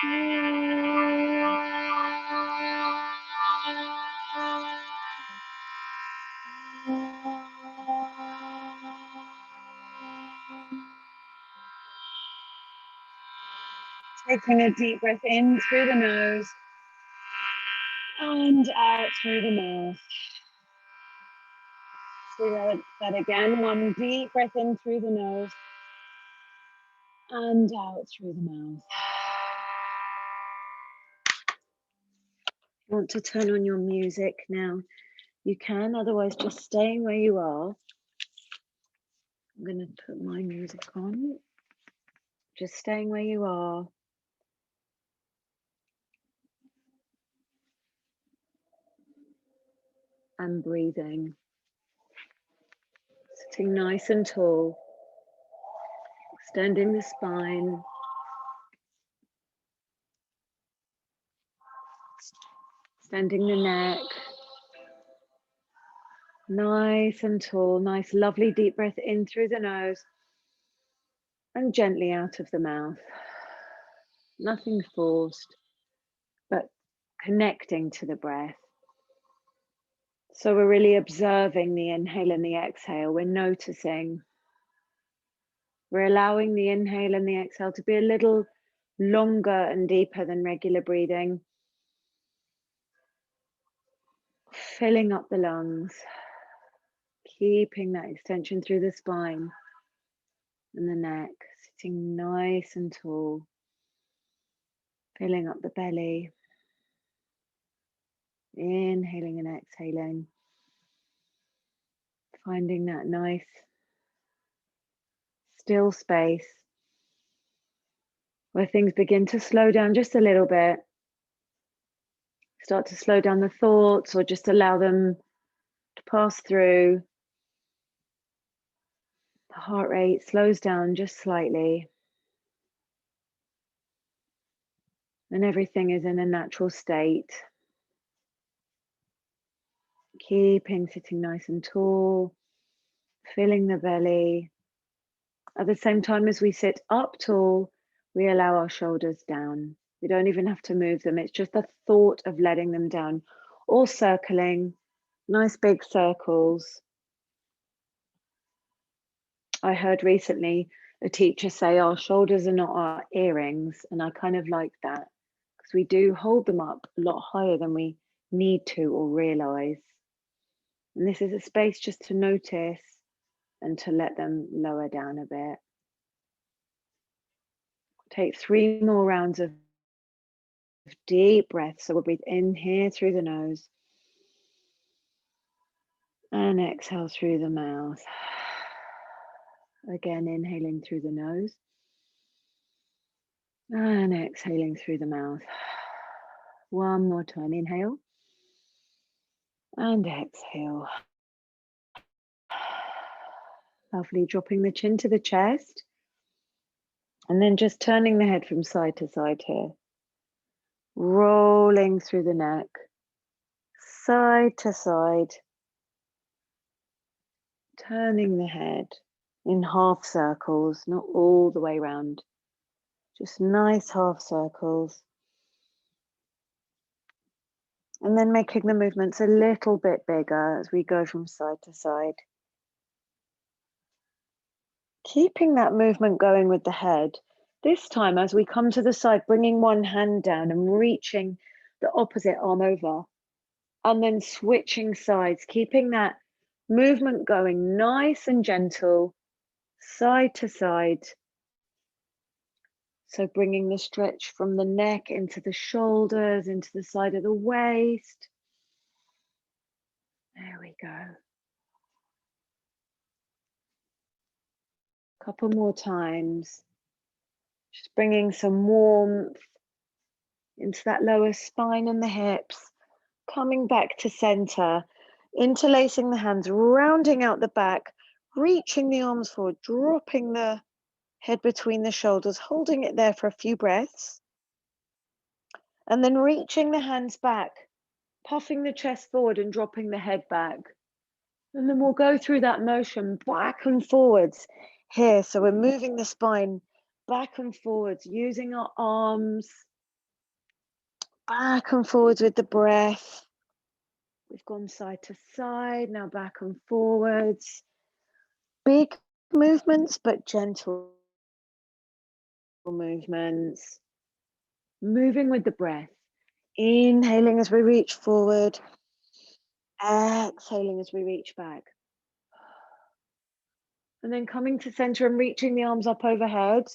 Taking a deep breath in through the nose and out through the mouth. Do that again. One deep breath in through the nose and out through the mouth. If you want to turn on your music now, you can. Otherwise, just staying where you are. I'm going to put my music on. Just staying where you are. And breathing. Sitting nice and tall. Extending the spine. Extending the neck. Nice and tall. Nice, lovely deep breath in through the nose. And gently out of the mouth. Nothing forced, but connecting to the breath. So we're really observing the inhale and the exhale. We're noticing. We're allowing the inhale and the exhale to be a little longer and deeper than regular breathing. Filling up the lungs. Keeping that extension through the spine and the neck. Sitting nice and tall. Filling up the belly. Inhaling and exhaling. Finding that nice still space where things begin to slow down just a little bit. Start to slow down the thoughts or just allow them to pass through. The heart rate slows down just slightly. And everything is in a natural state. Keeping sitting nice and tall, filling the belly. At the same time as we sit up tall, we allow our shoulders down. We don't even have to move them. It's just the thought of letting them down. Or circling, nice big circles. I heard recently a teacher say our shoulders are not our earrings, and I kind of like that because we do hold them up a lot higher than we need to or realize. And this is a space just to notice and to let them lower down a bit. Take 3 more rounds of deep breaths. So we'll breathe in here through the nose and exhale through the mouth. Again, inhaling through the nose and exhaling through the mouth. One more time, inhale and exhale. Lovely, dropping the chin to the chest and then just turning the head from side to side here. Rolling through the neck, side to side. Turning the head in half circles, not all the way around. Just nice half circles. And then making the movements a little bit bigger as we go from side to side. Keeping that movement going with the head. This time, as we come to the side, bringing one hand down and reaching the opposite arm over. And then switching sides, keeping that movement going nice and gentle, side to side. So bringing the stretch from the neck into the shoulders, into the side of the waist. There we go. Couple more times. Just bringing some warmth into that lower spine and the hips. Coming back to center. Interlacing the hands, rounding out the back. Reaching the arms forward, dropping the head between the shoulders, holding it there for a few breaths. And then reaching the hands back, puffing the chest forward and dropping the head back. And then we'll go through that motion back and forwards here. So we're moving the spine back and forwards, using our arms Back and forwards with the breath. We've gone side to side, now back and forwards. Big movements, but gentle movements. Moving with the breath. Inhaling as we reach forward. Exhaling as we reach back. And then coming to center and reaching the arms up overhead.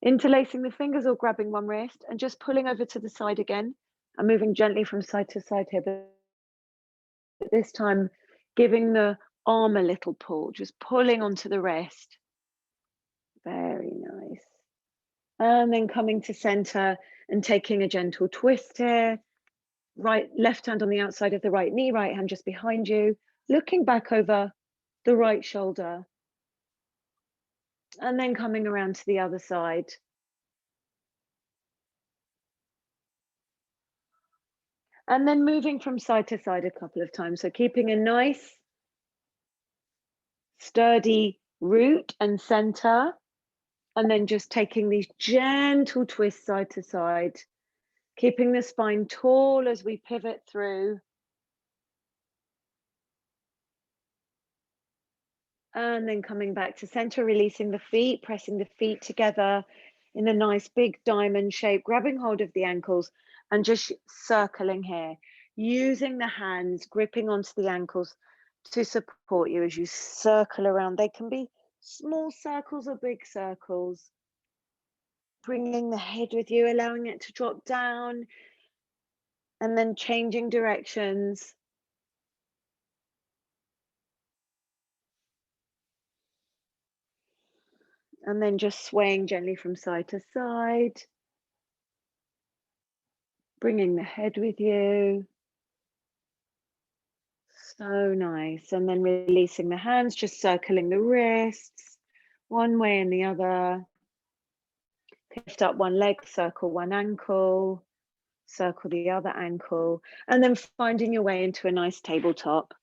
Interlacing the fingers or grabbing one wrist and just pulling over to the side again and moving gently from side to side here. But this time, giving the arm a little pull, just pulling onto the wrist. Very nice. And then coming to center and taking a gentle twist here. Left hand on the outside of the right knee, right hand just behind you, looking back over the right shoulder. And then coming around to the other side. And then moving from side to side a couple of times. So keeping a nice, sturdy root and center. And then just taking these gentle twists side to side. Keeping the spine tall as we pivot through. And then coming back to center, releasing the feet, pressing the feet together in a nice big diamond shape, grabbing hold of the ankles and just circling here, using the hands, gripping onto the ankles to support you as you circle around. They can be small circles or big circles. Bringing the head with you, allowing it to drop down and then changing directions. And then just swaying gently from side to side. Bringing the head with you. So nice. And then releasing the hands, just circling the wrists, one way and the other. Lift up one leg, circle one ankle, circle the other ankle, and then finding your way into a nice tabletop.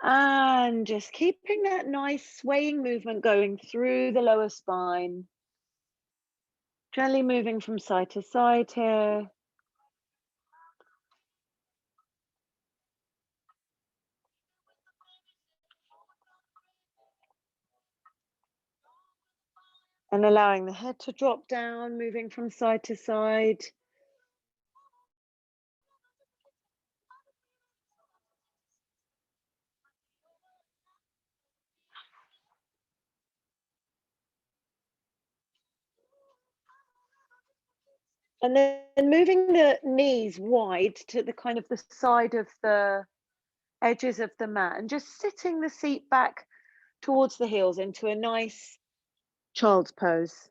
And just keeping that nice swaying movement going through the lower spine. Gently moving from side to side here. And allowing the head to drop down, moving from side to side. And then moving the knees wide to the kind of the side of the edges of the mat and just sitting the seat back towards the heels into a nice child's pose.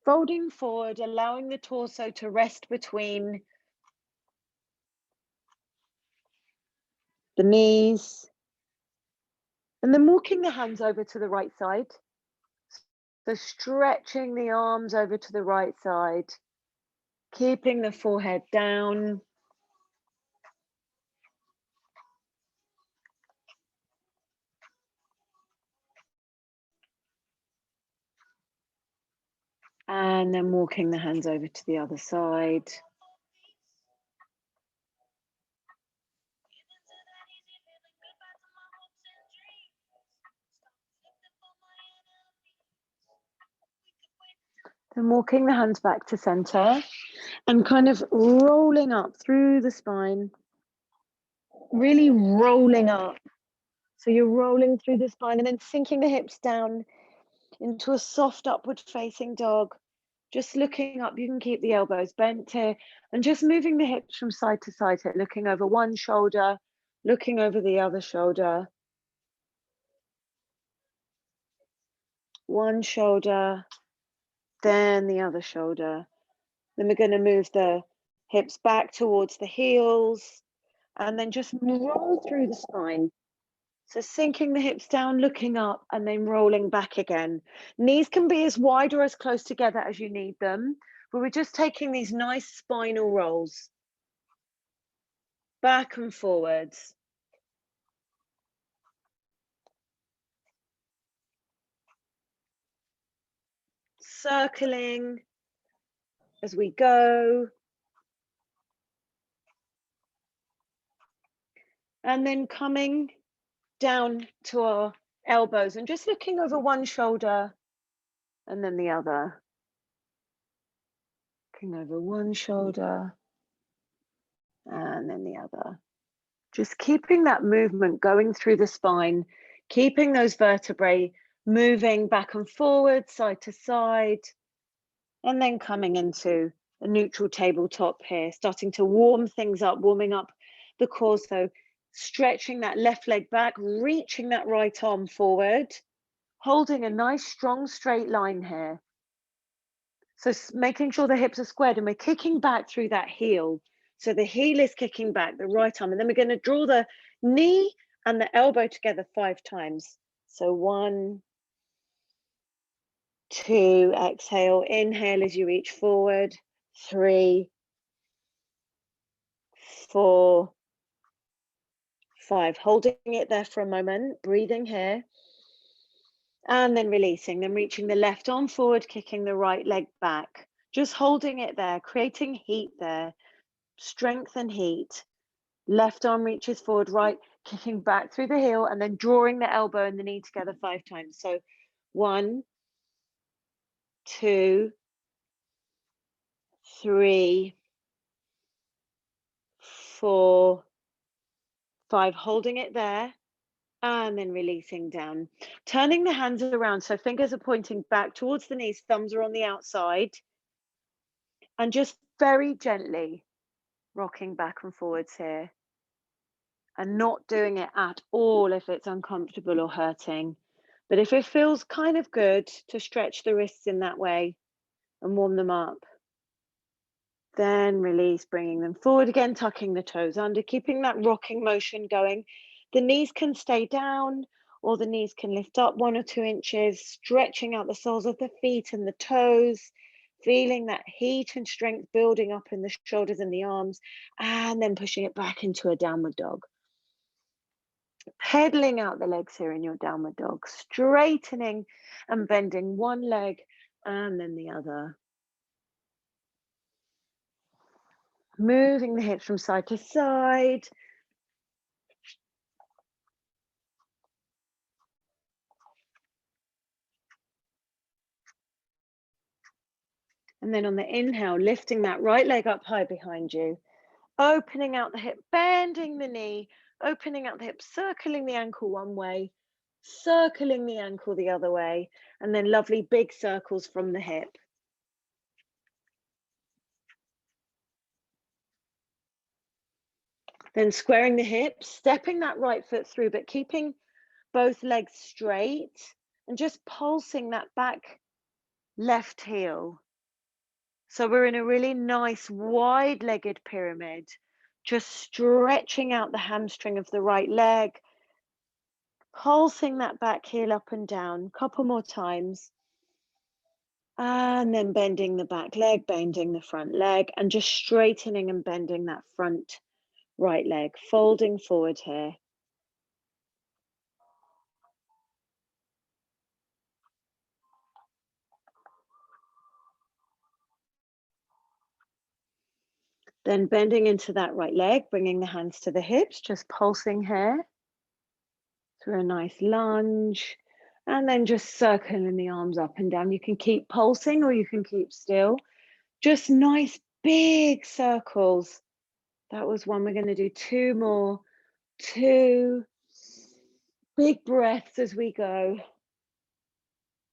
Folding forward, allowing the torso to rest between the knees. And then walking the hands over to the right side. So stretching the arms over to the right side. Keeping the forehead down. And then walking the hands over to the other side. Then walking the hands back to center and kind of rolling up through the spine. Really rolling up. So you're rolling through the spine and then sinking the hips down into a soft upward facing dog. Just looking up, you can keep the elbows bent here and just moving the hips from side to side here, looking over one shoulder, looking over the other shoulder. One shoulder, then the other shoulder. Then we're going to move the hips back towards the heels and then just roll through the spine. So sinking the hips down, looking up, and then rolling back again. Knees can be as wide or as close together as you need them, but we're just taking these nice spinal rolls. Back and forwards. Circling as we go. And then coming down to our elbows and just looking over one shoulder and then the other. Looking over one shoulder and then the other. Just keeping that movement going through the spine, keeping those vertebrae moving back and forward, side to side, and then coming into a neutral tabletop here, starting to warm things up, warming up the core. So stretching that left leg back, reaching that right arm forward, holding a nice strong straight line here. So making sure the hips are squared and we're kicking back through that heel. So the heel is kicking back, the right arm, and then we're going to draw the knee and the elbow together 5 times. So 1, 2, exhale, inhale as you reach forward, 3, 4, 5, holding it there for a moment, breathing here, and then releasing, then reaching the left arm forward, kicking the right leg back, just holding it there, creating heat there, strength and heat. Left arm reaches forward, right, kicking back through the heel, and then drawing the elbow and the knee together 5 times. So 1, 2, 3, 4, 5, holding it there, and then releasing down. Turning the hands around, so fingers are pointing back towards the knees, thumbs are on the outside, and just very gently rocking back and forwards here, and not doing it at all if it's uncomfortable or hurting. But if it feels kind of good to stretch the wrists in that way and warm them up, then release, bringing them forward again, tucking the toes under, keeping that rocking motion going. The knees can stay down or the knees can lift up 1 or 2 inches, stretching out the soles of the feet and the toes, feeling that heat and strength building up in the shoulders and the arms, and then pushing it back into a downward dog. Pedaling out the legs here in your downward dog, straightening and bending one leg and then the other. Moving the hips from side to side. And then on the inhale, lifting that right leg up high behind you, opening out the hip, bending the knee, opening out the hip, circling the ankle one way, circling the ankle the other way, and then lovely big circles from the hip. Then squaring the hips, stepping that right foot through, but keeping both legs straight and just pulsing that back left heel. So we're in a really nice wide-legged pyramid, just stretching out the hamstring of the right leg, pulsing that back heel up and down, a couple more times. And then bending the back leg, bending the front leg, and just straightening and bending that front right leg, folding forward here. Then bending into that right leg, bringing the hands to the hips, just pulsing here through a nice lunge, and then just circling the arms up and down. You can keep pulsing or you can keep still. Just nice big circles. That was one. We're going to do 2 more. 2 big breaths as we go.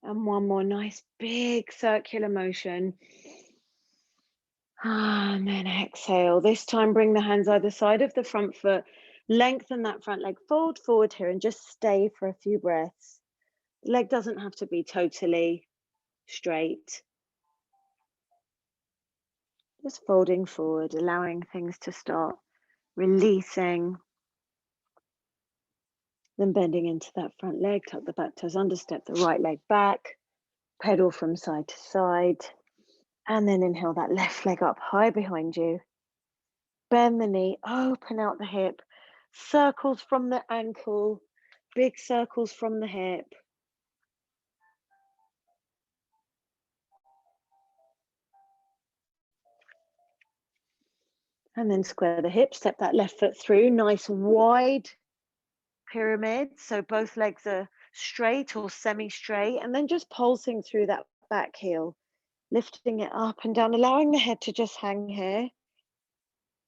And 1 more nice big circular motion. And then exhale. This time, bring the hands either side of the front foot. Lengthen that front leg, fold forward here and just stay for a few breaths. The leg doesn't have to be totally straight. Just folding forward, allowing things to start releasing. Then bending into that front leg, tuck the back toes under, step the right leg back, pedal from side to side. And then inhale that left leg up high behind you. Bend the knee, open out the hip, circles from the ankle, big circles from the hip. And then square the hips, step that left foot through, nice wide pyramid. So both legs are straight or semi-straight, and then just pulsing through that back heel, lifting it up and down, allowing the head to just hang here.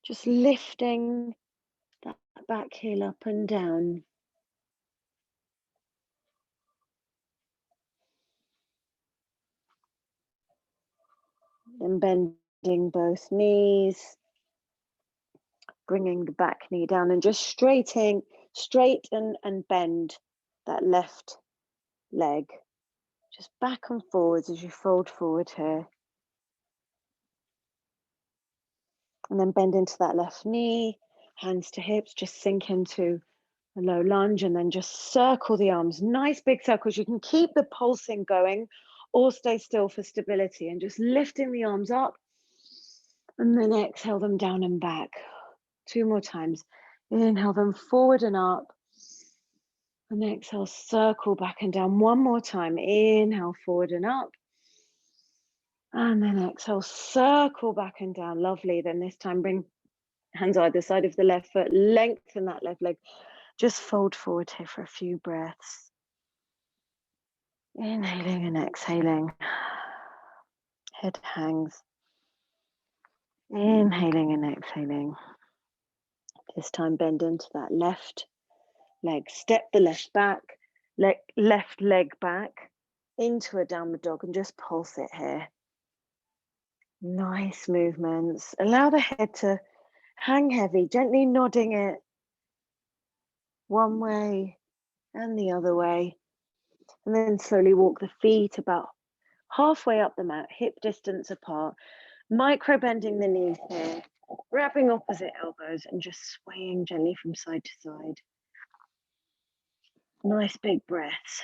Just lifting that back heel up and down. Then bending both knees, bringing the back knee down and just straighten and bend that left leg. Just back and forwards as you fold forward here. And then bend into that left knee, hands to hips, just sink into a low lunge and then just circle the arms. Nice big circles. You can keep the pulsing going or stay still for stability and just lifting the arms up and then exhale them down and back. 2 more times. Inhale them forward and up. And exhale, circle back and down. 1 more time. Inhale, forward and up. And then exhale, circle back and down. Lovely. Then this time bring hands either side of the left foot. Lengthen that left leg. Just fold forward here for a few breaths. Inhaling and exhaling. Head hangs. Inhaling and exhaling. This time bend into that left leg. Step the left leg back into a downward dog and just pulse it here. Nice movements. Allow the head to hang heavy, gently nodding it one way and the other way. And then slowly walk the feet about halfway up the mat, hip distance apart, micro bending the knees here, wrapping opposite elbows and just swaying gently from side to side. Nice big breaths.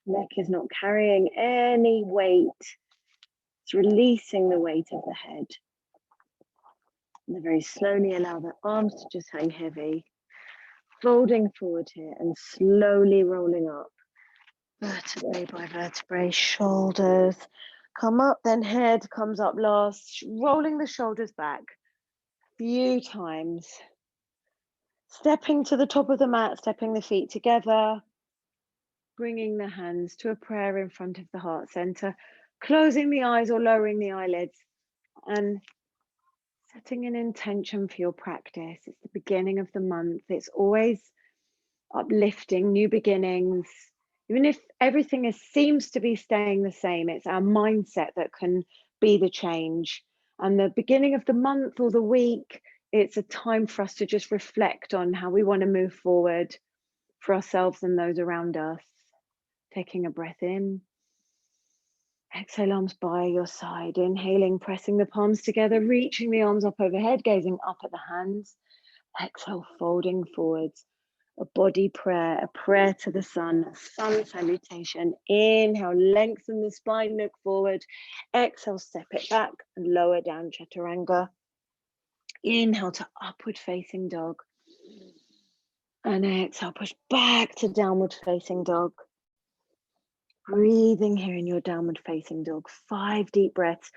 Neck is not carrying any weight. It's releasing the weight of the head. And then very slowly allow the arms to just hang heavy. Folding forward here and slowly rolling up. Vertebrae by vertebrae, shoulders come up, then head comes up last, rolling the shoulders back a few times. Stepping to the top of the mat, stepping the feet together, bringing the hands to a prayer in front of the heart center, closing the eyes or lowering the eyelids and setting an intention for your practice. It's the beginning of the month. It's always uplifting, new beginnings. Even if everything seems to be staying the same, it's our mindset that can be the change. And the beginning of the month or the week, it's a time for us to just reflect on how we want to move forward for ourselves and those around us. Taking a breath in. Exhale, arms by your side. Inhaling, pressing the palms together, reaching the arms up overhead, gazing up at the hands. Exhale, folding forwards. A body prayer, a prayer to the sun, a sun salutation. Inhale, lengthen the spine, look forward. Exhale, step it back and lower down, chaturanga. Inhale to upward facing dog. And exhale, push back to downward facing dog. Breathing here in your downward facing dog. 5 deep breaths.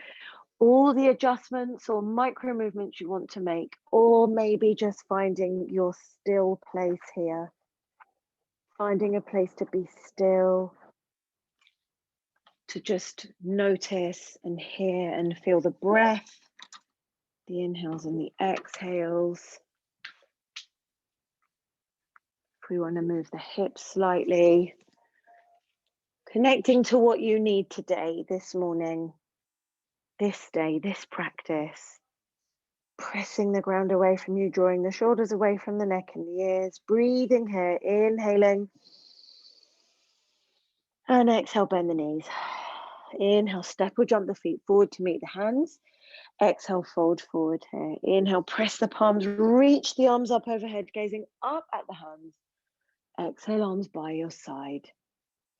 All the adjustments or micro movements you want to make, or maybe just finding your still place here. Finding a place to be still, to just notice and hear and feel the breath, the inhales and the exhales. If we want to move the hips slightly, connecting to what you need today, this morning, this day, this practice. Pressing the ground away from you, drawing the shoulders away from the neck and the ears. Breathing here, inhaling. And exhale, bend the knees. Inhale, step or jump the feet forward to meet the hands. Exhale, fold forward here. Inhale, press the palms, reach the arms up overhead, gazing up at the hands. Exhale, arms by your side.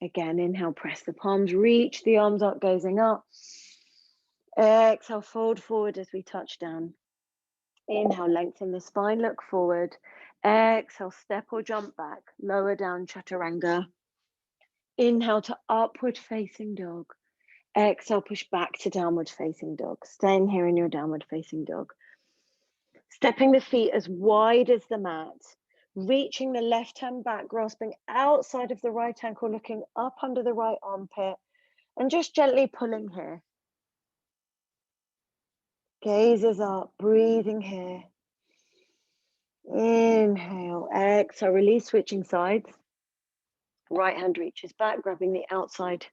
Again, inhale, press the palms, reach the arms up, gazing up. Exhale, fold forward as we touch down. Inhale, lengthen the spine, look forward. Exhale, step or jump back, lower down, chaturanga. Inhale to upward facing dog. Exhale, push back to downward facing dog. Staying here in your downward facing dog. Stepping the feet as wide as the mat, reaching the left hand back, grasping outside of the right ankle, looking up under the right armpit, and just gently pulling here. Gazes up, breathing here. Inhale, exhale, release, switching sides. Right hand reaches back, grabbing the outside,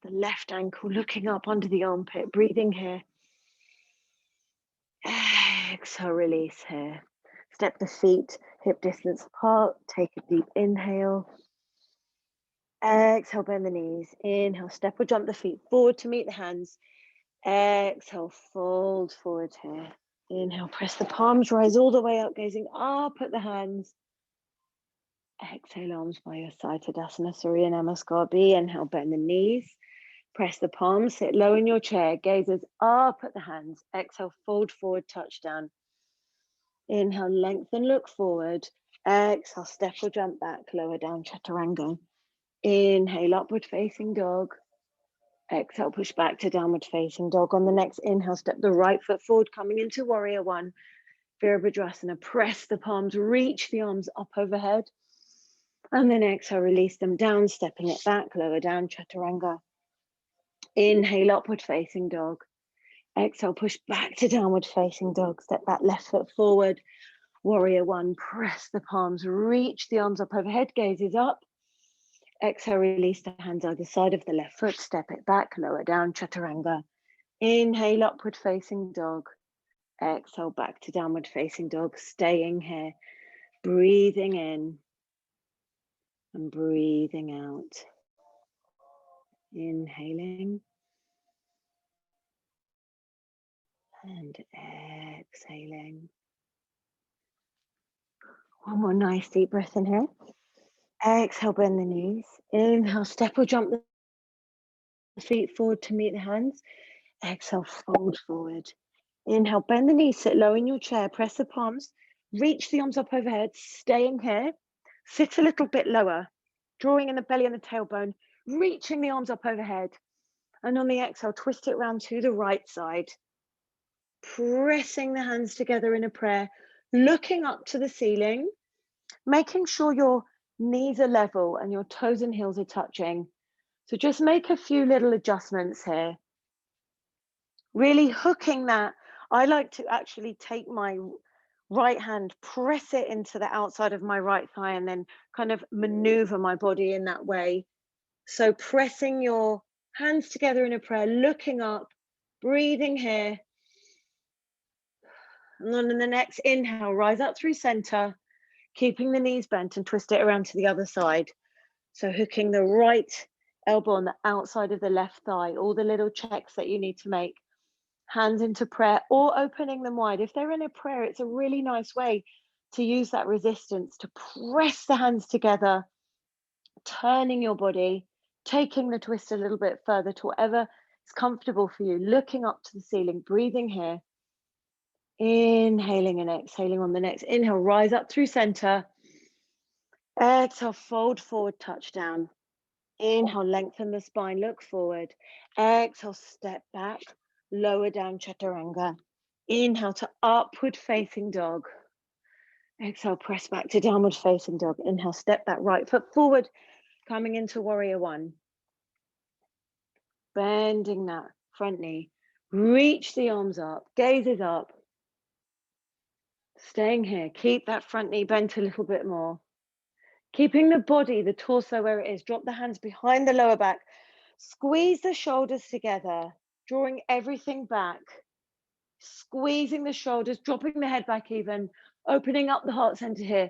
the left ankle, looking up under the armpit, breathing here. Exhale, release here. Step the feet hip distance apart, take a deep inhale. Exhale, bend the knees. Inhale, step or jump the feet forward to meet the hands. Exhale, fold forward here. Inhale, press the palms, rise all the way up, gazing up at the hands. Exhale, arms by your side, Tadasana, Surya Namaskar B. Inhale, bend the knees. Press the palms, sit low in your chair, gazes up at the hands. Exhale, fold forward, touch down. Inhale, lengthen, look forward. Exhale, step or jump back, lower down, Chaturanga. Inhale, upward facing dog. Exhale, push back to downward facing dog. On the next inhale, step the right foot forward, coming into warrior one. Virabhadrasana, press the palms, reach the arms up overhead. And then exhale, release them down, stepping it back, lower down, Chaturanga. Inhale, upward facing dog. Exhale, push back to downward facing dog. Step that left foot forward. Warrior one, press the palms, reach the arms up overhead, gazes up. Exhale, release the hands either side of the left foot, step it back, lower down, Chaturanga. Inhale, upward facing dog. Exhale, back to downward facing dog, staying here. Breathing in and breathing out. Inhaling and exhaling. One more nice deep breath in here. Exhale, bend the knees. Inhale, step or jump the feet forward to meet the hands. Exhale, fold forward. Inhale, bend the knees, sit low in your chair, press the palms, reach the arms up overhead, staying here. Sit a little bit lower, drawing in the belly and the tailbone, reaching the arms up overhead. And on the exhale, twist it round to the right side. Pressing the hands together in a prayer, looking up to the ceiling, making sure your knees are level and your toes and heels are touching. So just make a few little adjustments here. Really hooking that. I like to actually take my right hand, press it into the outside of my right thigh, and then kind of maneuver my body in that way. So pressing your hands together in a prayer, looking up, breathing here. And then in the next inhale, rise up through center, keeping the knees bent and twist it around to the other side. So hooking the right elbow on the outside of the left thigh, all the little checks that you need to make. Hands into prayer or opening them wide. If they're in a prayer, it's a really nice way to use that resistance to press the hands together, turning your body, taking the twist a little bit further to whatever is comfortable for you, looking up to the ceiling, breathing here. Inhaling and exhaling on the next inhale, rise up through center. Exhale, fold forward, touch down. Inhale, lengthen the spine, look forward. Exhale, step back, lower down, Chaturanga. Inhale to upward facing dog. Exhale, press back to downward facing dog. Inhale, step that right foot forward, coming into warrior one. Bending that front knee. Reach the arms up, gazes up. Staying here, keep that front knee bent a little bit more. Keeping the body, the torso where it is. Drop the hands behind the lower back. Squeeze the shoulders together, drawing everything back. Squeezing the shoulders, dropping the head back even, opening up the heart center here.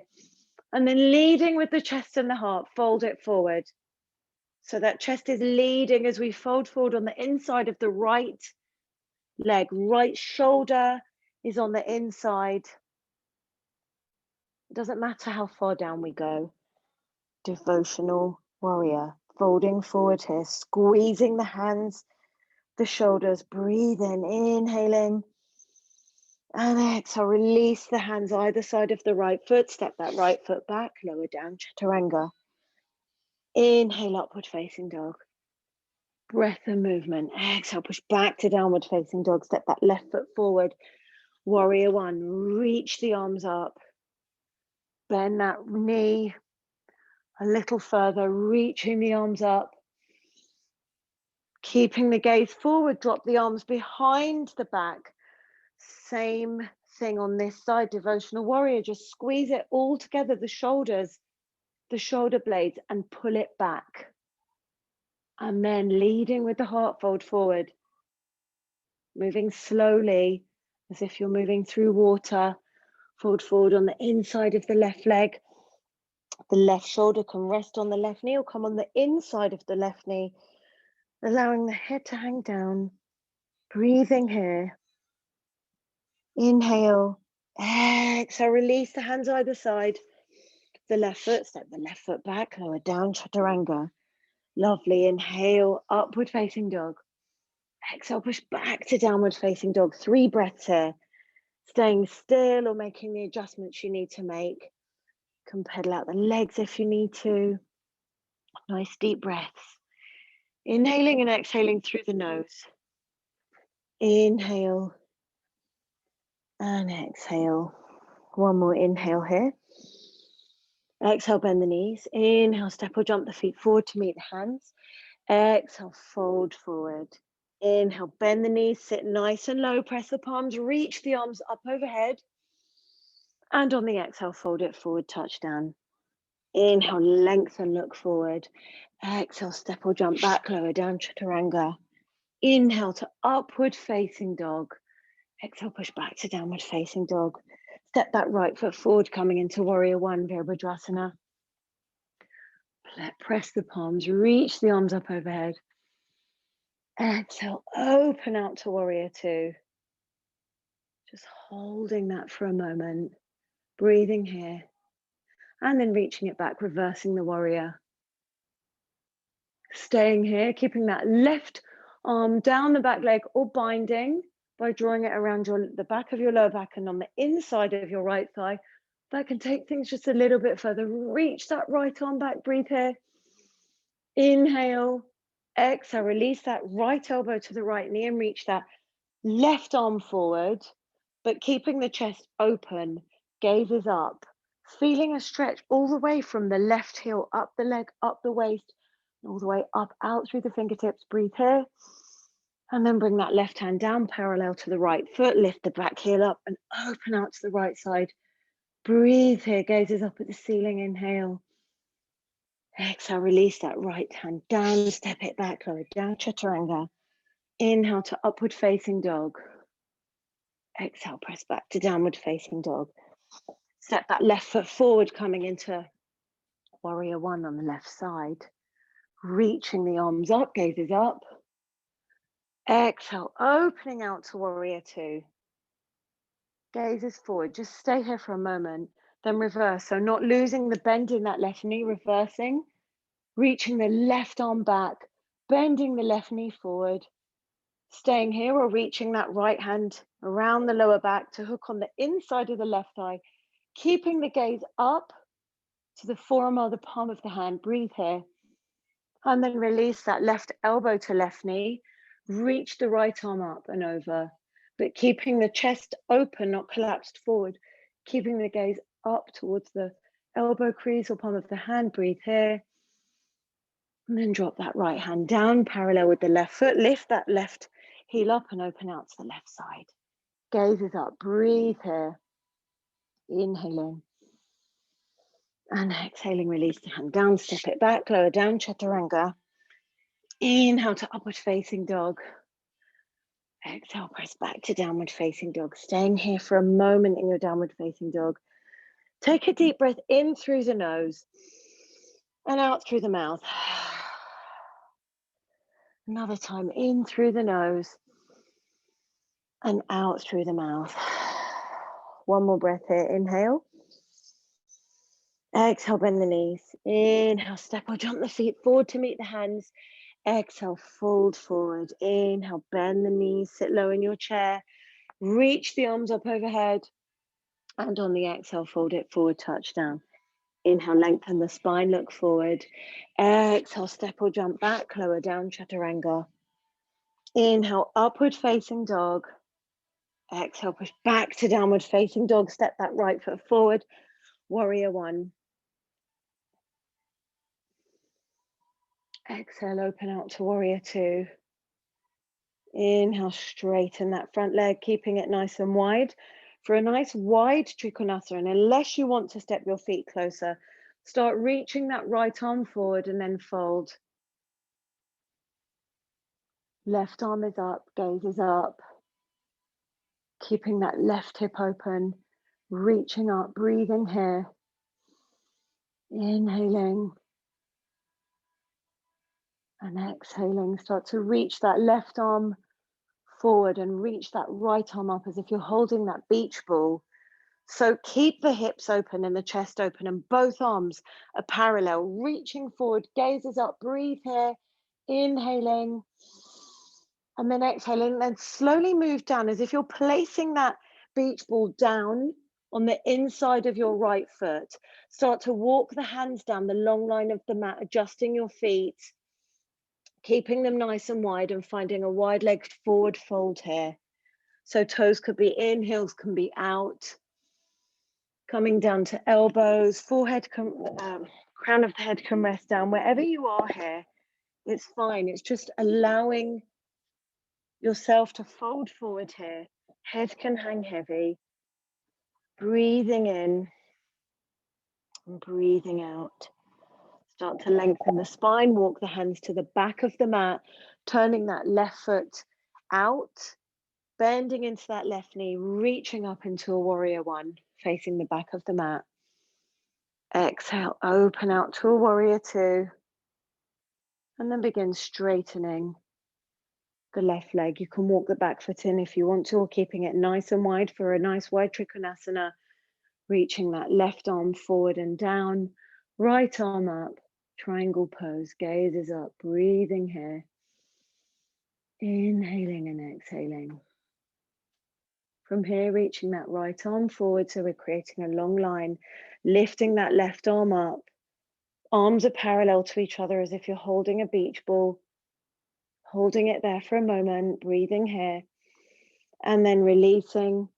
And then leading with the chest and the heart, fold it forward. So that chest is leading as we fold forward on the inside of the right leg. Right shoulder is on the inside. It doesn't matter how far down we go. Devotional warrior. Folding forward here, squeezing the hands, the shoulders, breathe in, inhaling. And exhale, release the hands either side of the right foot. Step that right foot back, lower down, Chaturanga. Inhale, upward facing dog. Breath and movement. Exhale, push back to downward facing dog. Step that left foot forward. Warrior one, reach the arms up. Bend that knee a little further, reaching the arms up. Keeping the gaze forward, drop the arms behind the back. Same thing on this side, devotional warrior. Just squeeze it all together, the shoulders, the shoulder blades, and pull it back. And then leading with the heart, fold forward. Moving slowly, as if you're moving through water. Fold forward on the inside of the left leg. The left shoulder can rest on the left knee or come on the inside of the left knee, allowing the head to hang down. Breathing here. Inhale. Exhale, release the hands either side. The left foot, step the left foot back, lower down, chaturanga. Lovely. Inhale, upward facing dog. Exhale, push back to downward facing dog. 3 breaths here. Staying still or making the adjustments you need to make. You can pedal out the legs if you need to. Nice deep breaths. Inhaling and exhaling through the nose. Inhale and exhale. One more inhale here. Exhale, bend the knees. Inhale, step or jump the feet forward to meet the hands. Exhale, fold forward. Inhale, bend the knees, sit nice and low, press the palms, reach the arms up overhead. And on the exhale, fold it forward, touch down. Inhale, lengthen, look forward. Exhale, step or jump back, lower down, chaturanga. Inhale to upward facing dog. Exhale, push back to downward facing dog. Step that right foot forward, coming into warrior one, Virabhadrasana. Press the palms, reach the arms up overhead. Exhale, open out to warrior two. Just holding that for a moment, breathing here, and then reaching it back, reversing the warrior. Staying here, keeping that left arm down the back leg or binding by drawing it around the back of your lower back and on the inside of your right thigh. That can take things just a little bit further. Reach that right arm back, breathe here. Inhale, exhale, release that right elbow to the right knee and reach that left arm forward, but keeping the chest open, gaze is up, feeling a stretch all the way from the left heel, up the leg, up the waist, all the way up, out through the fingertips. Breathe here. And then bring that left hand down, parallel to the right foot, lift the back heel up and open out to the right side. Breathe here, gaze is up at the ceiling, inhale. Exhale, release that right hand down, step it back, lower down, chaturanga. Inhale to upward facing dog. Exhale, press back to downward facing dog. Step that left foot forward, coming into warrior one on the left side. Reaching the arms up, gazes up. Exhale, opening out to warrior two. Gazes forward, just stay here for a moment, then reverse. So not losing the bend in that left knee, reversing. Reaching the left arm back, bending the left knee forward. Staying here or reaching that right hand around the lower back to hook on the inside of the left thigh, keeping the gaze up to the forearm or the palm of the hand. Breathe here. And then release that left elbow to left knee. Reach the right arm up and over, but keeping the chest open, not collapsed forward. Keeping the gaze up towards the elbow crease or palm of the hand. Breathe here. And then drop that right hand down, parallel with the left foot. Lift that left heel up and open out to the left side. Gaze is up. Breathe here. Inhaling. And exhaling, release the hand down, step it back, lower down, chaturanga. Inhale to upward facing dog. Exhale, press back to downward facing dog. Staying here for a moment in your downward facing dog. Take a deep breath in through the nose and out through the mouth. Another time in through the nose and out through the mouth. One more breath here. Inhale. Exhale, bend the knees. Inhale, step or jump the feet forward to meet the hands. Exhale, fold forward. Inhale, bend the knees, sit low in your chair. Reach the arms up overhead. And on the exhale, fold it forward, touch down. Inhale, lengthen the spine, look forward. Exhale, step or jump back, lower down, chaturanga. Inhale, upward facing dog. Exhale, push back to downward facing dog. Step that right foot forward. Warrior one. Exhale, open out to warrior two. Inhale, straighten that front leg, keeping it nice and wide. For a nice wide Trikonasana, and unless you want to step your feet closer, start reaching that right arm forward and then fold. Left arm is up, gaze is up. Keeping that left hip open, reaching up, breathing here. Inhaling and exhaling. Start to reach that left arm forward and reach that right arm up as if you're holding that beach ball. So keep the hips open and the chest open and both arms are parallel, reaching forward, gaze is up, breathe here, inhaling, and then exhaling, then slowly move down as if you're placing that beach ball down on the inside of your right foot. Start to walk the hands down the long line of the mat, adjusting your feet, keeping them nice and wide and finding a wide legged forward fold here. So toes could be in, heels can be out. Coming down to elbows, forehead, crown of the head can rest down. Wherever you are here, it's fine. It's just allowing yourself to fold forward here. Head can hang heavy. Breathing in and breathing out. Start to lengthen the spine, walk the hands to the back of the mat, turning that left foot out, bending into that left knee, reaching up into a warrior one, facing the back of the mat. Exhale, open out to a warrior two, and then begin straightening the left leg. You can walk the back foot in if you want to, or keeping it nice and wide for a nice wide Trikonasana, reaching that left arm forward and down, right arm up, triangle pose, gaze is up, breathing here, inhaling and exhaling. From here, reaching that right arm forward, so we're creating a long line, lifting that left arm up. Arms are parallel to each other as if you're holding a beach ball. Holding it there for a moment, breathing here. And then releasing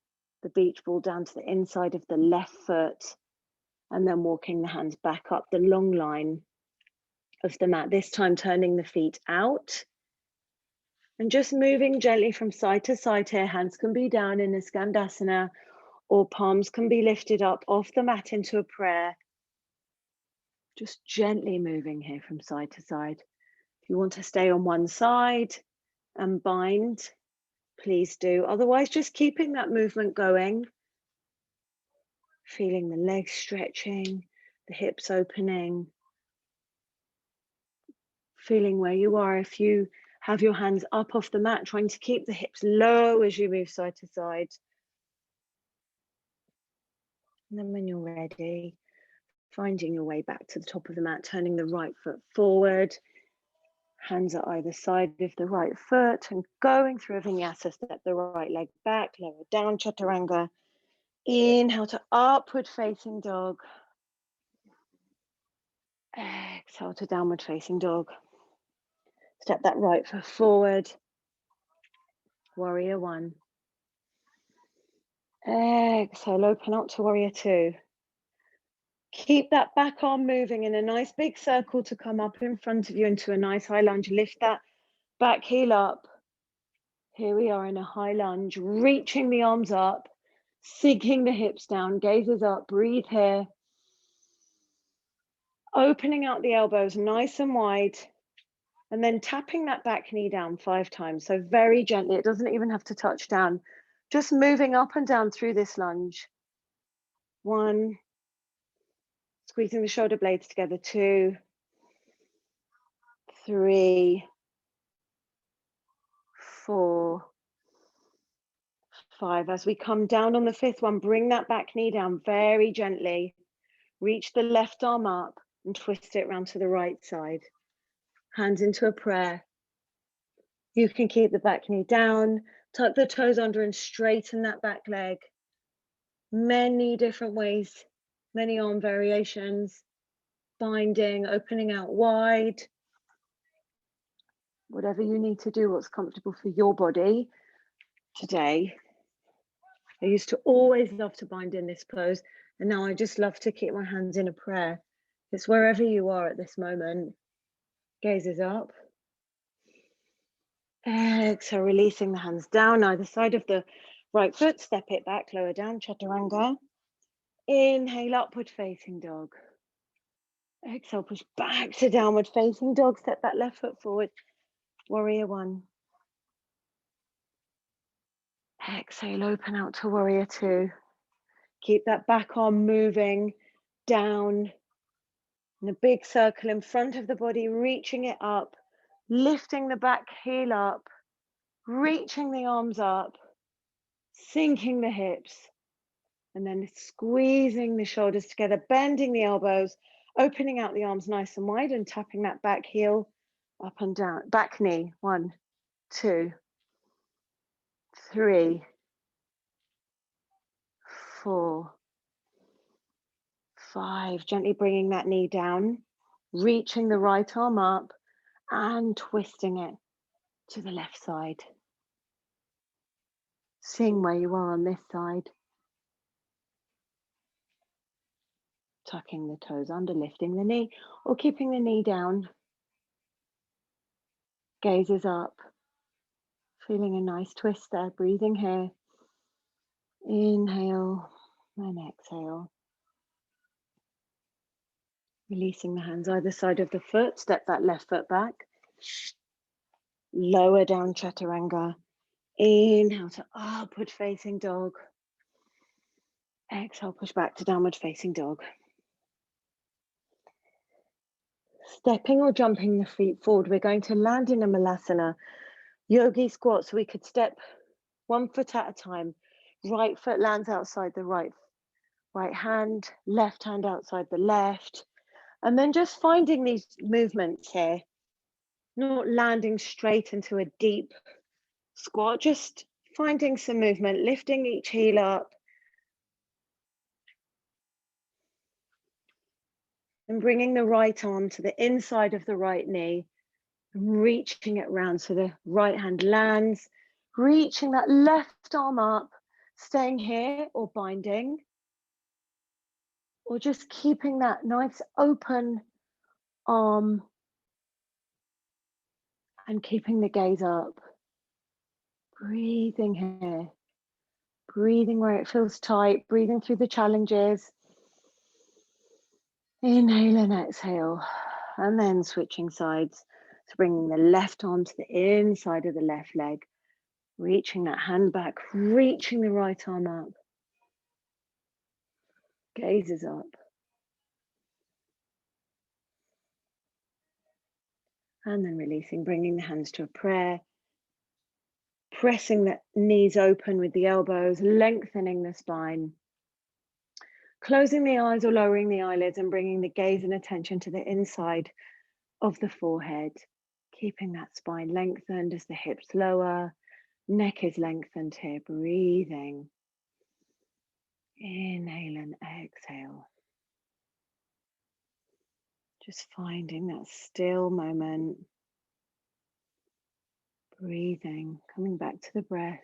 the beach ball down to the inside of the left foot. And then walking the hands back up the long line of the mat. This time turning the feet out. And just moving gently from side to side here. Hands can be down in a Skandasana, or palms can be lifted up off the mat into a prayer. Just gently moving here from side to side. If you want to stay on one side and bind, please do. Otherwise, just keeping that movement going. Feeling the legs stretching, the hips opening. Feeling where you are. If you have your hands up off the mat, trying to keep the hips low as you move side to side. And then when you're ready, finding your way back to the top of the mat, turning the right foot forward. Hands at either side of the right foot and going through a vinyasa. Step the right leg back, lower down, chaturanga. Inhale to upward facing dog. Exhale to downward facing dog. Step that right foot forward. Warrior one. Exhale, open up to warrior two. Keep that back arm moving in a nice big circle to come up in front of you into a nice high lunge. Lift that back heel up. Here we are in a high lunge, reaching the arms up, sinking the hips down, gazes up, breathe here. Opening out the elbows nice and wide, and then tapping that back knee down 5 times. So very gently, it doesn't even have to touch down. Just moving up and down through this lunge. 1, squeezing the shoulder blades together. 2, 3, 4, 5. As we come down on the 5th one, bring that back knee down very gently. Reach the left arm up and twist it around to the right side. Hands into a prayer. You can keep the back knee down, tuck the toes under and straighten that back leg. Many different ways, many arm variations, binding, opening out wide. Whatever you need to do, what's comfortable for your body today. I used to always love to bind in this pose, and now I just love to keep my hands in a prayer. It's wherever you are at this moment. Gazes up. Exhale, releasing the hands down either side of the right foot. Step it back, lower down, chaturanga. Inhale, upward facing dog. Exhale, push back to downward facing dog. Step that left foot forward. Warrior one. Exhale, open out to warrior two. Keep that back arm moving down in a big circle in front of the body, reaching it up, lifting the back heel up, reaching the arms up, sinking the hips, and then squeezing the shoulders together, bending the elbows, opening out the arms nice and wide and tapping that back heel up and down. Back knee, 1, 2, 3, 4, 5. Gently bringing that knee down, reaching the right arm up and twisting it to the left side. Seeing where you are on this side. Tucking the toes under, lifting the knee, or keeping the knee down. Gazes up. Feeling a nice twist there, breathing here. Inhale and exhale. Releasing the hands either side of the foot, step that left foot back. Lower down chaturanga. Inhale to upward facing dog. Exhale, push back to downward facing dog. Stepping or jumping the feet forward, we're going to land in a malasana. Yogi squat, so we could step 1 foot at a time. Right foot lands outside the right hand, left hand outside the left. And then just finding these movements here, not landing straight into a deep squat, just finding some movement, lifting each heel up. And bringing the right arm to the inside of the right knee, and reaching it round so the right hand lands, reaching that left arm up, staying here or binding, or just keeping that nice open arm and keeping the gaze up. Breathing here, breathing where it feels tight, breathing through the challenges. Inhale and exhale, and then switching sides. So bringing the left arm to the inside of the left leg, reaching that hand back, reaching the right arm up. Gazes up. And then releasing, bringing the hands to a prayer. Pressing the knees open with the elbows, lengthening the spine. Closing the eyes or lowering the eyelids and bringing the gaze and attention to the inside of the forehead. Keeping that spine lengthened as the hips lower. Neck is lengthened here, breathing. Inhale and exhale. Just finding that still moment. Breathing, coming back to the breath.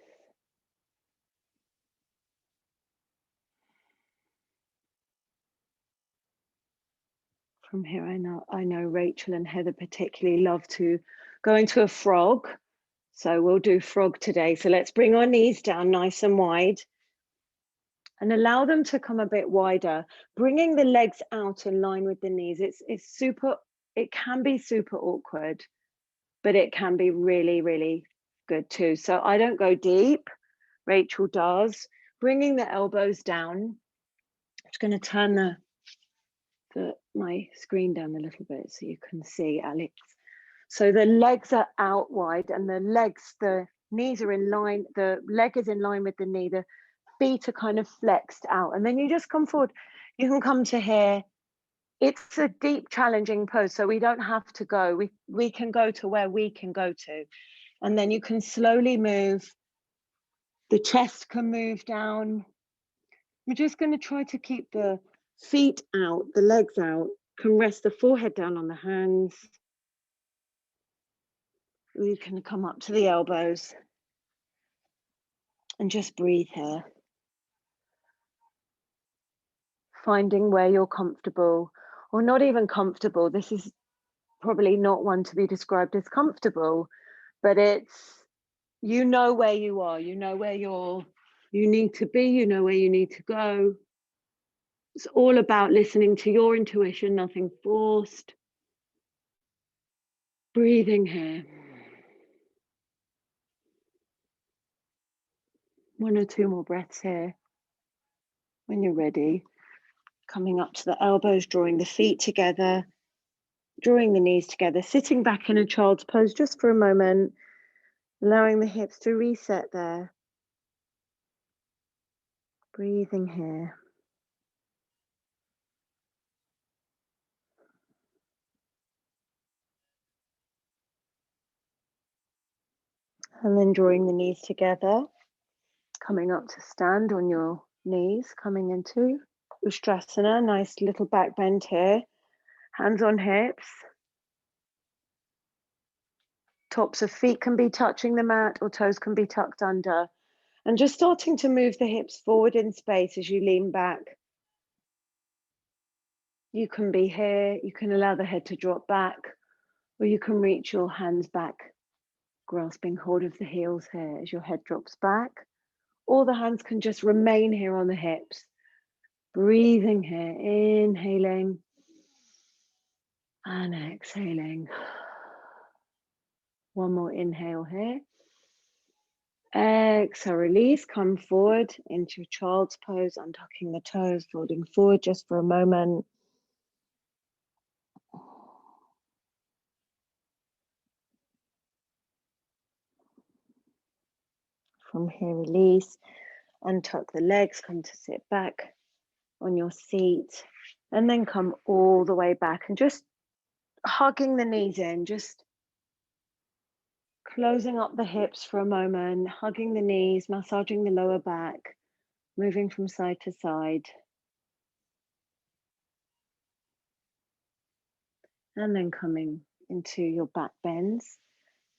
From here, I know Rachel and Heather particularly love to go into a frog. So we'll do frog today. So let's bring our knees down nice and wide and allow them to come a bit wider, bringing the legs out in line with the knees. It can be super awkward, but it can be really, really good too. So I don't go deep, Rachel does. Bringing the elbows down. I'm just going to turn my screen down a little bit so you can see, Alex. So the legs are out wide and the knees are in line, the leg is in line with the knee, the feet are kind of flexed out. And then you just come forward. You can come to here. It's a deep, challenging pose, so we don't have to go. We can go to where we can go to. And then you can slowly move. The chest can move down. We're just going to try to keep the feet out, the legs out. Can rest the forehead down on the hands. You can come up to the elbows and just breathe here. finding where you're comfortable, or not even comfortable. This is probably not one to be described as comfortable, but it's, you know where you are, you know where you need to be, you know where you need to go. It's all about listening to your intuition, nothing forced. Breathing here. One or two more breaths here. When you're ready, coming up to the elbows, drawing the feet together, drawing the knees together, sitting back in a child's pose just for a moment, allowing the hips to reset there. Breathing here. And then drawing the knees together, coming up to stand on your knees, coming into Ustrasana, nice little back bend here, hands on hips. Tops of feet can be touching the mat or toes can be tucked under. And just starting to move the hips forward in space as you lean back. You can be here, you can allow the head to drop back, or you can reach your hands back, grasping hold of the heels here as your head drops back. Or the hands can just remain here on the hips. Breathing here, inhaling and exhaling. One more inhale here. Exhale, release, come forward into child's pose, untucking the toes, folding forward just for a moment. From here, release, untuck the legs, come to sit back on your seat, and then come all the way back and just hugging the knees in, just closing up the hips for a moment, hugging the knees, massaging the lower back, moving from side to side. And then coming into your back bends.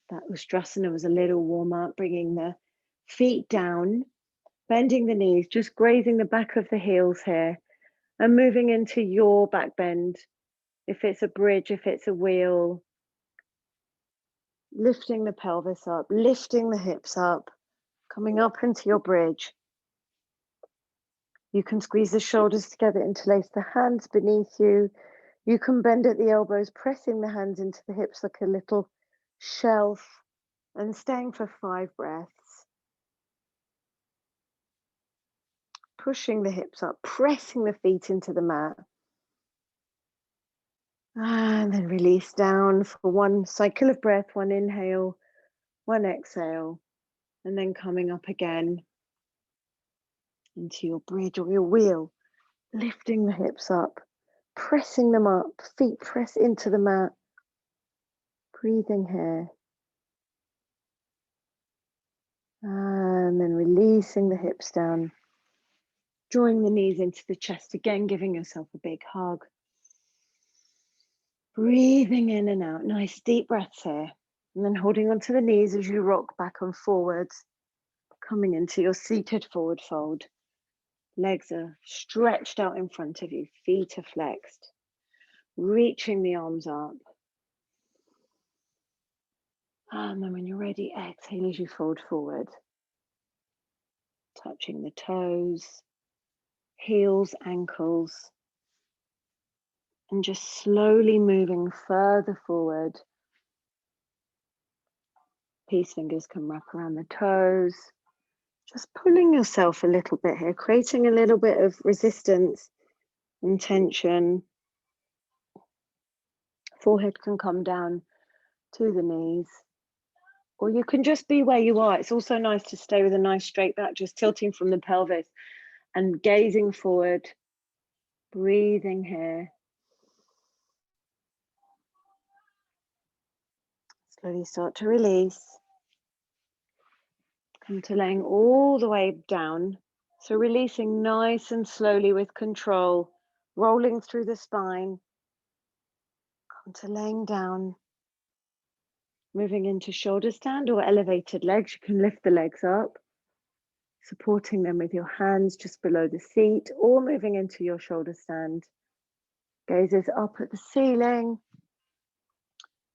That Ustrasana was a little warm up, bringing the feet down, bending the knees, just grazing the back of the heels here, and moving into your back bend. If it's a bridge, if it's a wheel, lifting the pelvis up, lifting the hips up, coming up into your bridge. You can squeeze the shoulders together, interlace the hands beneath you. You can bend at the elbows, pressing the hands into the hips like a little shelf, and staying for 5 breaths. Pushing the hips up, pressing the feet into the mat. And then release down for one cycle of breath, one inhale, one exhale, and then coming up again into your bridge or your wheel, lifting the hips up, pressing them up, feet press into the mat, breathing here. And then releasing the hips down, drawing the knees into the chest again, giving yourself a big hug. Breathing in and out, nice deep breaths here. And then holding onto the knees as you rock back and forwards, coming into your seated forward fold. Legs are stretched out in front of you, feet are flexed, reaching the arms up. And then when you're ready, exhale as you fold forward, touching the toes, heels, ankles, and just slowly moving further forward. Peace fingers can wrap around the toes. Just pulling yourself a little bit here, creating a little bit of resistance and tension. Forehead can come down to the knees. Or you can just be where you are. It's also nice to stay with a nice straight back, just tilting from the pelvis and gazing forward, breathing here. Slowly start to release. Come to laying all the way down. So releasing nice and slowly with control, rolling through the spine. Come to laying down. Moving into shoulder stand or elevated legs. You can lift the legs up. supporting them with your hands just below the seat or moving into your shoulder stand. Gaze is up at the ceiling.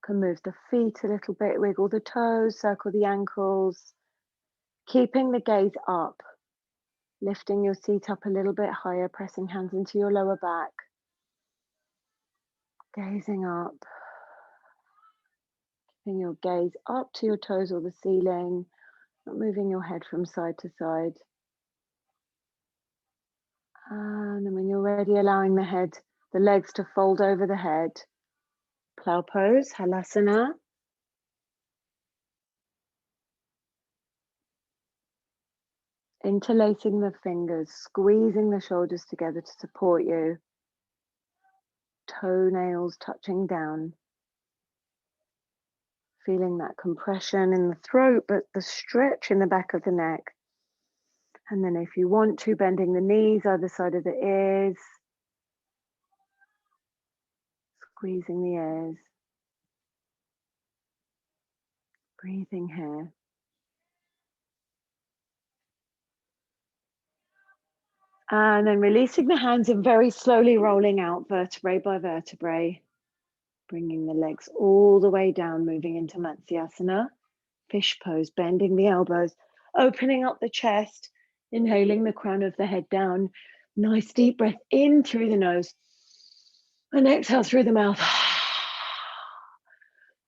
Can move the feet a little bit, wiggle the toes, circle the ankles, keeping the gaze up, lifting your seat up a little bit higher, pressing hands into your lower back, gazing up, keeping your gaze up to your toes or the ceiling, not moving your head from side to side. And then when you're ready, allowing the legs to fold over the head. Plow pose, halasana. Interlacing the fingers, squeezing the shoulders together to support you. Toenails touching down. Feeling that compression in the throat, but the stretch in the back of the neck. And then if you want to, bending the knees either side of the ears. Squeezing the ears. Breathing here. And then releasing the hands and very slowly rolling out vertebrae by vertebrae. Bringing the legs all the way down, moving into Matsyasana. Fish pose, bending the elbows, opening up the chest, inhaling the crown of the head down. Nice deep breath in through the nose and exhale through the mouth.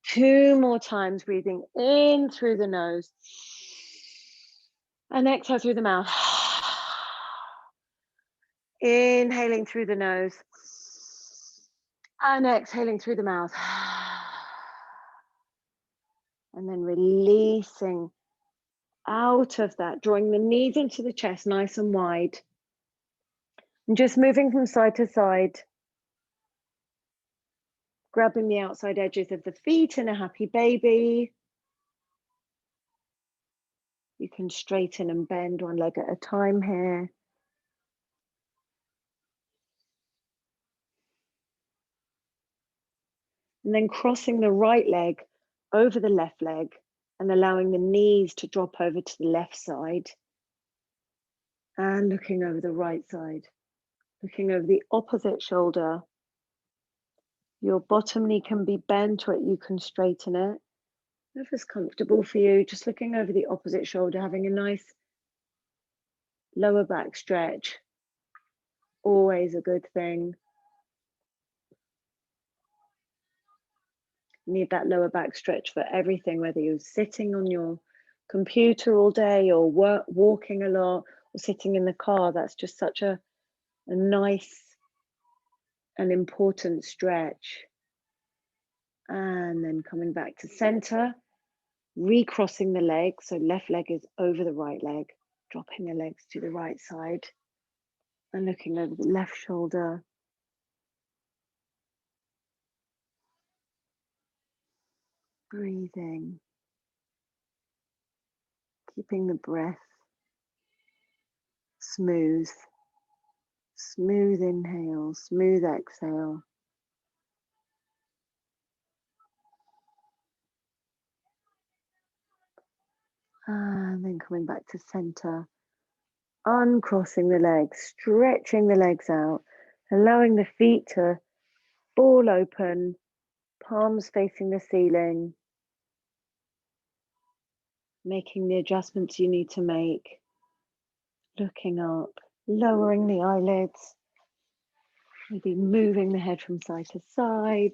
2 more times, breathing in through the nose and exhale through the mouth. Inhaling through the nose and exhaling through the mouth. And then releasing out of that, drawing the knees into the chest nice and wide. And just moving from side to side. Grabbing the outside edges of the feet in a happy baby. You can straighten and bend one leg at a time here. And then crossing the right leg over the left leg and allowing the knees to drop over to the left side. And looking over the right side. Looking over the opposite shoulder. Your bottom knee can be bent or you can straighten it. If it's comfortable for you, just looking over the opposite shoulder, having a nice lower back stretch. Always a good thing. You need that lower back stretch for everything, whether you're sitting on your computer all day or walking a lot or sitting in the car. That's just such a nice and important stretch. And then coming back to center, recrossing the legs. So left leg is over the right leg, dropping the legs to the right side and looking over the left shoulder. Breathing, keeping the breath smooth. Smooth inhale, smooth exhale. And then coming back to center, uncrossing the legs, stretching the legs out, allowing the feet to ball open, palms facing the ceiling, making the adjustments you need to make, looking up, lowering the eyelids, maybe moving the head from side to side,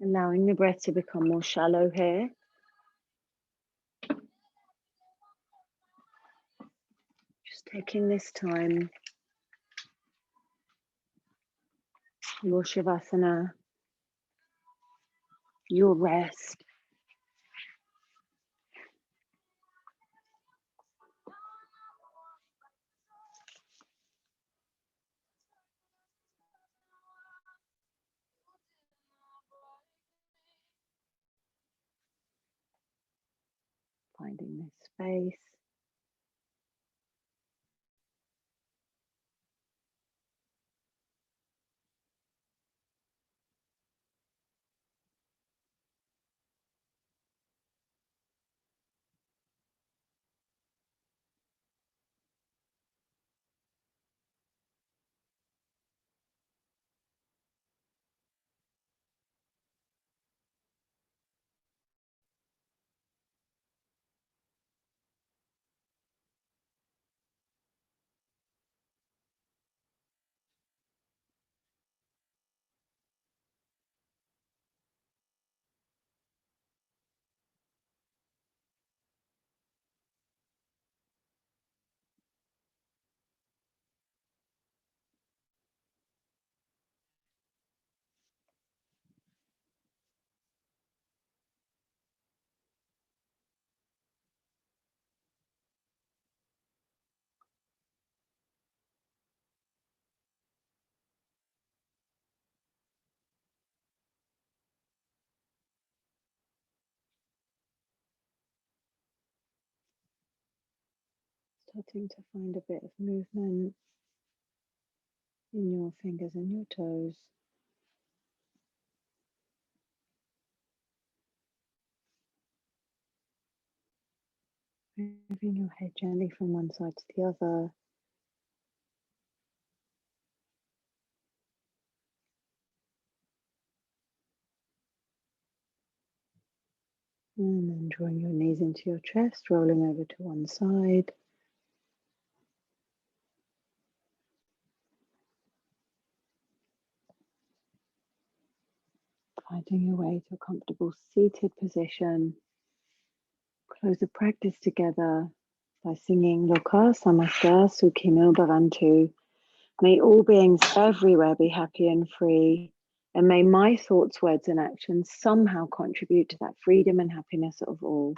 allowing the breath to become more shallow here. Just taking this time, your shavasana, your rest. Finding this space. Starting to find a bit of movement in your fingers and your toes. Moving your head gently from one side to the other. And then drawing your knees into your chest, rolling over to one side. Finding your way to a comfortable seated position. Close the practice together by singing Loka Samasta Sukhino Bhavantu. May all beings everywhere be happy and free. And may my thoughts, words, and actions somehow contribute to that freedom and happiness of all.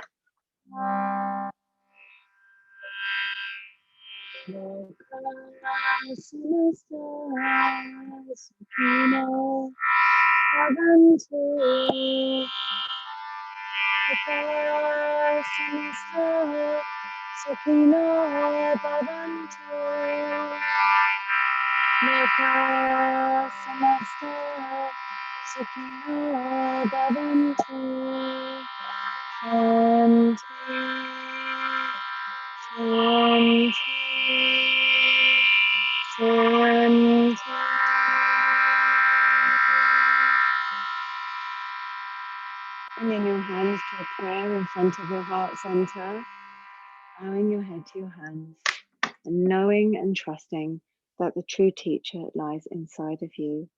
Bringing your hands to a prayer in front of your heart center, bowing your head to your hands, and knowing and trusting that the true teacher lies inside of you.